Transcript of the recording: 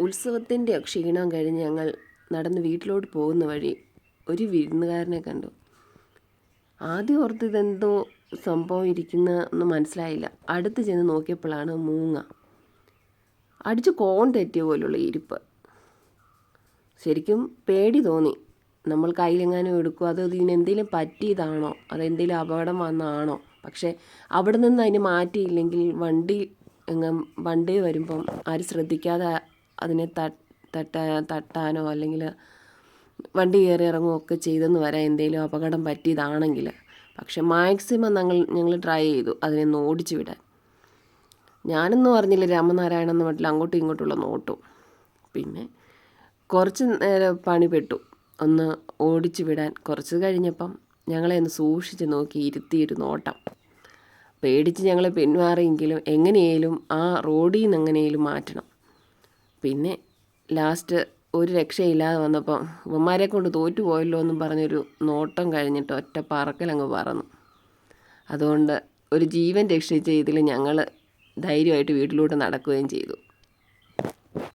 ഉത്സവത്തിൻ്റെ ക്ഷീണം കഴിഞ്ഞ് ഞങ്ങൾ നടന്ന് വീട്ടിലോട്ട് പോകുന്ന വഴി ഒരു വിരുന്നുകാരനെ കണ്ടു. ആദ്യം ഓർത്ത് ഇതെന്തോ സംഭവം ഇരിക്കുന്ന ഒന്നും മനസ്സിലായില്ല. അടുത്ത് ചെന്ന് നോക്കിയപ്പോഴാണ് മൂങ്ങ. അടിച്ച് കോൺ തെറ്റിയ പോലുള്ള ഇരിപ്പ്. ശരിക്കും പേടി തോന്നി. നമ്മൾ കയ്യിലെങ്ങാനും എടുക്കുമോ, അതോ ഇതിനെന്തെങ്കിലും പറ്റിയതാണോ, അതെന്തെങ്കിലും അപകടം വന്നതാണോ. പക്ഷേ അവിടെ നിന്ന് അതിന് മാറ്റിയില്ലെങ്കിൽ വണ്ടി വരുമ്പം ആരും ശ്രദ്ധിക്കാതെ അതിനെ തട്ടാനോ അല്ലെങ്കിൽ വണ്ടി കയറി ഇറങ്ങുകയോ ഒക്കെ ചെയ്തെന്ന് വരാം, എന്തെങ്കിലും അപകടം പറ്റിയതാണെങ്കിൽ. പക്ഷെ മാക്സിമം ഞങ്ങൾ ട്രൈ ചെയ്തു അതിനെ ഓടിച്ചു വിടാൻ. ഞാനൊന്നും അറിഞ്ഞില്ല രാമനാരായണൻ എന്ന മട്ടിൽ അങ്ങോട്ടും ഇങ്ങോട്ടുള്ള നോട്ടും. പിന്നെ കുറച്ച് നേരം പണിപ്പെട്ടു ഒന്ന് ഓടിച്ചു വിടാൻ. കുറച്ച് കഴിഞ്ഞപ്പം ഞങ്ങളെ ഒന്ന് സൂക്ഷിച്ച് നോക്കി ഇരുത്തിയൊരു നോട്ടം. പേടിച്ച് ഞങ്ങൾ പിന്മാറിയെങ്കിലും എങ്ങനെയായാലും ആ റോഡിൽ നിന്ന് എങ്ങനെയായാലും മാറ്റണം. പിന്നെ ലാസ്റ്റ് ഒരു രക്ഷയില്ലാതെ വന്നപ്പം ഇവന്മാരെ കൊണ്ട് തോറ്റുപോയല്ലോ എന്നും പറഞ്ഞൊരു നോട്ടം കഴിഞ്ഞിട്ട് ഒറ്റ പറക്കലങ്ങ് പറന്നു. അതുകൊണ്ട് ഒരു ജീവൻ രക്ഷിച്ച ഇതിൽ ഞങ്ങൾ ധൈര്യമായിട്ട് വീട്ടിലൂടെ നടക്കുകയും ചെയ്തു.